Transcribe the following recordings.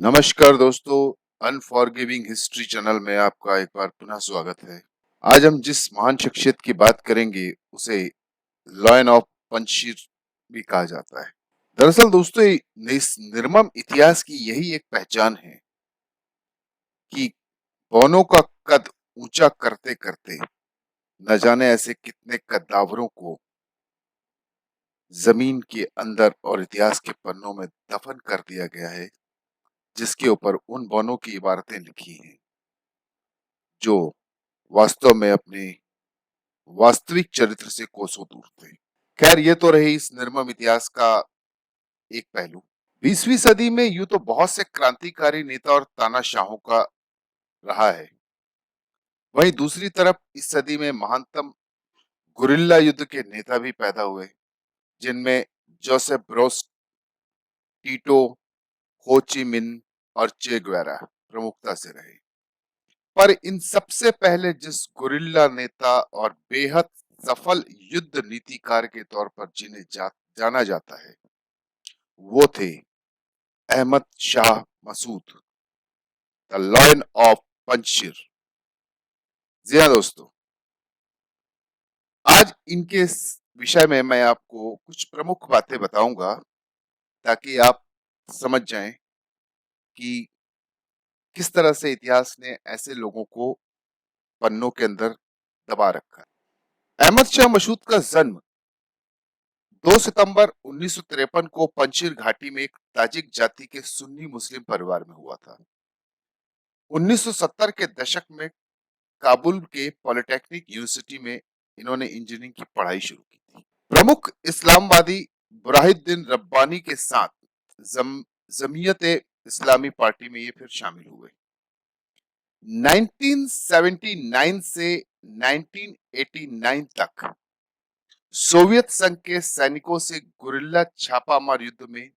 नमस्कार दोस्तों, unforgiving history channel में आपका एक बार पुनः स्वागत है। आज हम जिस महान शख्सियत की बात करेंगे उसे लॉयन ऑफ पंजशीर भी कहा जाता है। दरअसल दोस्तों, इस निर्मम इतिहास की यही एक पहचान है कि बौनों का कद ऊंचा करते करते न जाने ऐसे कितने कद्दावरों को जमीन के अंदर और इतिहास के पन्नों में दफन कर दिया गया है, जिसके ऊपर उन बौनों की इबारतें लिखी हैं जो वास्तव में अपने वास्तविक चरित्र से कोसों दूर थे। खैर, ये तो रही इस निर्मम इतिहास का एक पहलू। 20वीं सदी में यूं तो बहुत से क्रांतिकारी नेता और तानाशाहों का रहा है। वहीं दूसरी तरफ इस सदी में महानतम गुरिल्ला युद्ध के नेता भी पैदा हुए, जिनमें जोसेफ ब्रोस, टीटो, हो ची मिन और चे गुवेरा प्रमुखता से रहे। पर इन सबसे पहले जिस गुरिल्ला नेता और बेहद सफल युद्ध नीतिकार के तौर पर जिन्हें जाना जाता है, वो थे Ahmad Shah Massoud, the lion of Panjshir. जी हाँ दोस्तों, आज इनके विषय में मैं आपको कुछ प्रमुख बातें बताऊंगा ताकि आप समझ जाएं कि किस तरह से इतिहास ने ऐसे लोगों को पन्नों के अंदर दबा रखा है। अहमद शाह मसूद का जन्म 2 सितंबर 1953 को पंजशीर घाटी में एक ताजिक जाति के सुन्नी मुस्लिम परिवार में हुआ था। 1970 के दशक में काबुल के पॉलिटेक्निक यूनिवर्सिटी में इन्होंने इंजीनियरिंग की पढ़ाई शुरू की थी। प्रमुख इस्लामवादी बुरहानुद्दीन रब्बानी के साथ जम, जमीयत इस्लामी पार्टी में ये फिर शामिल हुए। 1979 से 1989 तक सोवियत संघ के सैनिकों से गुरिल्ला छापामार युद्ध में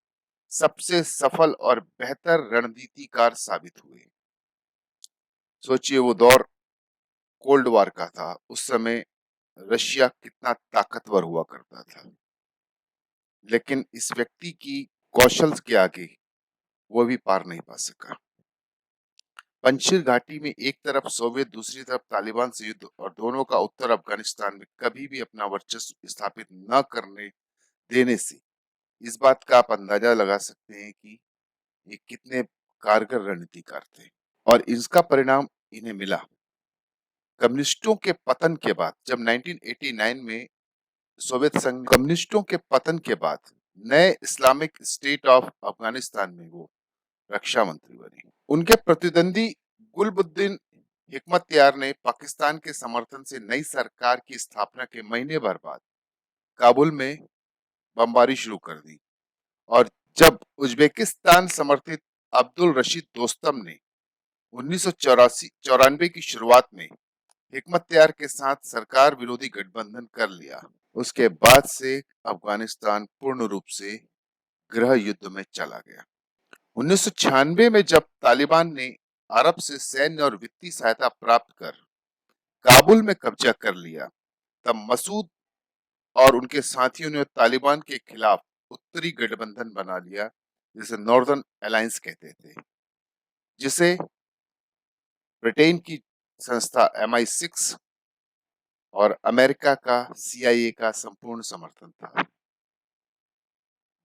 सबसे सफल और बेहतर रणनीतिकार साबित हुए। सोचिए, वो दौर कोल्ड वॉर का था। उस समय रशिया कितना ताकतवर हुआ करता था, लेकिन इस व्यक्ति की कौशल के आगे वो भी पार नहीं पा सका। पंजशीर घाटी में एक तरफ सोवियत, दूसरी तरफ तालिबान से युद्ध, और दोनों का उत्तर अफगानिस्तान में कभी भी अपना वर्चस्व स्थापित न करने देने से इस बात का आप अंदाजा लगा सकते हैं कि ये कितने कारगर रणनीतिकार थे। और इसका परिणाम इन्हें मिला कम्युनिस्टों के पतन के बाद, जब 1989 में सोवियत संघ कम्युनिस्टों के पतन के बाद नए इस्लामिक स्टेट ऑफ अफगानिस्तान में वो रक्षा मंत्री बने। उनके प्रतिद्वंदी गुलबुद्दीन हिकमतयार ने पाकिस्तान के समर्थन से नई सरकार की स्थापना के महीने भर बाद काबुल में बमबारी शुरू कर दी, और जब उज्बेकिस्तान समर्थित अब्दुल रशीद दोस्तम ने 1994 की शुरुआत में हिकमतयार के साथ सरकार विरोधी गठबंधन कर लिया, उसके बाद से अफगानिस्तान पूर्ण रूप से गृह युद्ध में चला गया। 1996 में जब तालिबान ने अरब से सैन्य और वित्तीय सहायता प्राप्त कर काबुल में कब्जा कर लिया, तब मसूद और उनके साथियों ने तालिबान के खिलाफ उत्तरी गठबंधन बना लिया, जिसे नॉर्दर्न अलायंस कहते थे, जिसे ब्रिटेन की संस्था MI6 और अमेरिका का CIA का संपूर्ण समर्थन था।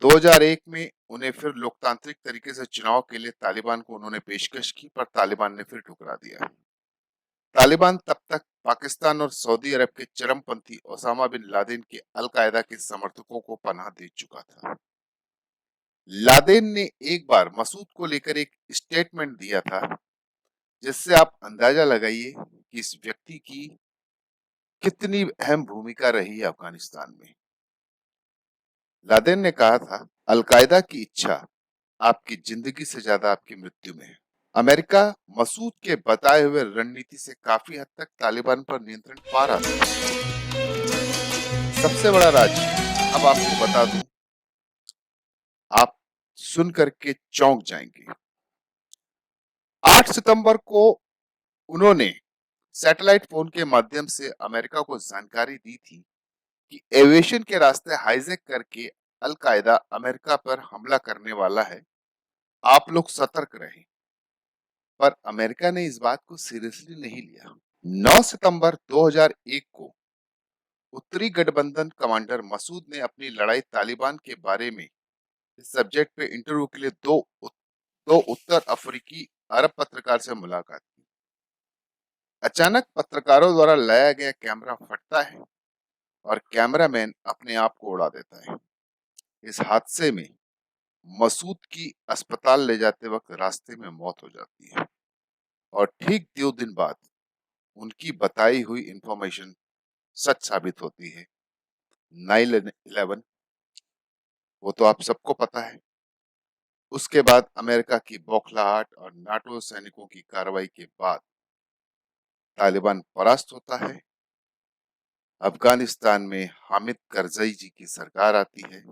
2001 में उन्हें फिर लोकतांत्रिक तरीके से चुनाव के लिए तालिबान को उन्होंने पेशकश की, पर तालिबान ने फिर ठुकरा दिया। तालिबान तब तक पाकिस्तान और सऊदी अरब के चरमपंथी ओसामा बिन लादेन के अल कायदा के समर्थकों को पनाह दे चुका था। लादेन ने एक बार मसूद को लेकर एक स्टेटमेंट दिया था, जिससे आप अंदाजा लगाइए कि इस व्यक्ति की कितनी अहम भूमिका रही है अफगानिस्तान में। लादेन ने कहा था, अलकायदा की इच्छा आपकी जिंदगी से ज्यादा आपकी मृत्यु में है। अमेरिका मसूद के बताए हुए रणनीति से काफी हद तक तालिबान पर नियंत्रण पा रहा था। सबसे बड़ा राज अब आपको बता दूं, आप सुन करके चौंक जाएंगे। 8 सितंबर को उन्होंने सैटेलाइट फोन के माध्यम से अमेरिका को जानकारी दी थी कि एविएशन के रास्ते हाईजैक करके अल कायदा अमेरिका पर हमला करने वाला है, आप लोग सतर्क रहें। पर अमेरिका ने इस बात को सीरियसली नहीं लिया। 9 सितंबर 2001 को उत्तरी गठबंधन कमांडर मसूद ने अपनी लड़ाई तालिबान के बारे में इस सब्जेक्ट पे इंटरव्यू के लिए दो उत्तर अफ्रीकी अरब पत्रकार से मुलाकात की। अचानक पत्रकारों द्वारा लाया गया कैमरा फटता है और कैमरामैन अपने आप को उड़ा देता है। इस हादसे में मसूद की अस्पताल ले जाते वक्त रास्ते में मौत हो जाती है और ठीक 2 दिन बाद उनकी बताई हुई इंफॉर्मेशन सच साबित होती है। 9/11 वो तो आप सबको पता है। उसके बाद अमेरिका की बौखलाहट और नाटो सैनिकों की कार्रवाई के बाद तालिबान परास्त होता है। अफगानिस्तान में हामिद करजई जी की सरकार आती है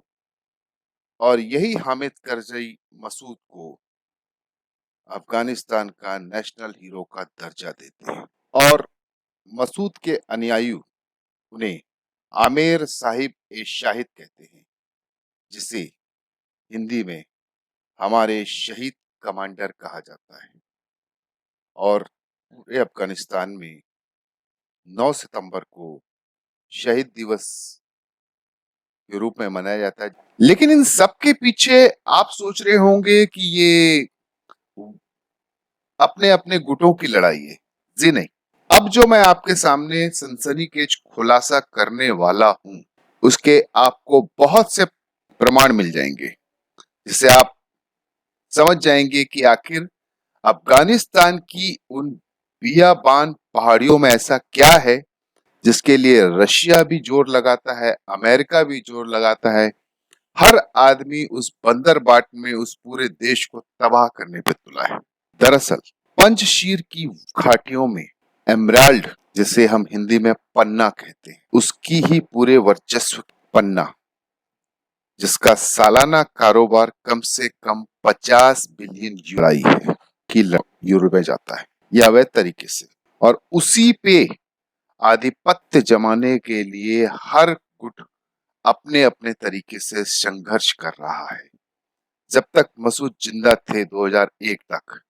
और यही हामिद करजई मसूद को अफगानिस्तान का नेशनल हीरो का दर्जा देते हैं और मसूद के अनुयायी उन्हें आमिर साहिब ए शाहिद कहते हैं, जिसे हिंदी में हमारे शहीद कमांडर कहा जाता है। और पूरे अफगानिस्तान में 9 सितंबर को शहीद दिवस के रूप में मनाया जाता है। लेकिन इन सब के पीछे आप सोच रहे होंगे कि ये अपने अपने गुटों की लड़ाई है। जी नहीं। अब जो मैं आपके सामने सनसनीखेज खुलासा करने वाला हूं, उसके आपको बहुत से प्रमाण मिल जाएंगे, जिससे आप समझ जाएंगे कि आखिर अफगानिस्तान की उन बियाबान पहाड़ियों में ऐसा क्या है जिसके लिए रशिया भी जोर लगाता है, अमेरिका भी जोर लगाता है। हर आदमी उस बंदर बाट में उस पूरे देश को तबाह करने पे तुला है। दरअसल पंचशीर की घाटियों में एमराल्ड, जिसे हम हिंदी में पन्ना कहते हैं, उसकी ही पूरे वर्चस्व पन्ना, जिसका सालाना कारोबार कम से कम 50 बिलियन यूरो में जाता है, यह अवैध तरीके से। और उसी पे आधिपत्य जमाने के लिए हर गुट अपने अपने तरीके से संघर्ष कर रहा है। जब तक मसूद जिंदा थे 2001 तक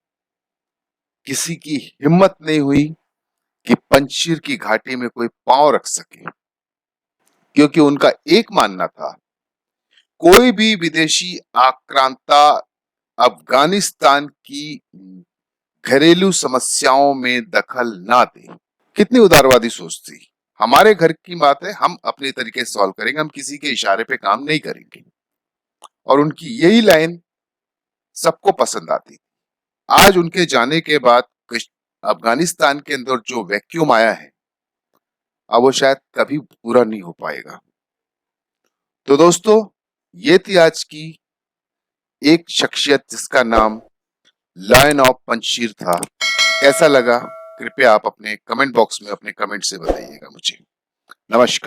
किसी की हिम्मत नहीं हुई कि पंजशीर की घाटी में कोई पांव रख सके, क्योंकि उनका एक मानना था कोई भी विदेशी आक्रांता अफगानिस्तान की घरेलू समस्याओं में दखल ना दे। कितनी उदारवादी सोच थी। हमारे घर की बात है, हम अपने तरीके से सॉल्व करेंगे, हम किसी के इशारे पे काम नहीं करेंगे। और उनकी यही लाइन सबको पसंद आती। आज उनके जाने के बाद अफगानिस्तान के अंदर जो वैक्यूम आया है, अब वो शायद कभी पूरा नहीं हो पाएगा। तो दोस्तों, ये थी आज की एक शख्सियत जिसका नाम लायन ऑफ पंजशीर था। कैसा लगा कृपया आप अपने कमेंट बॉक्स में अपने कमेंट से बताइएगा मुझे। नमस्कार।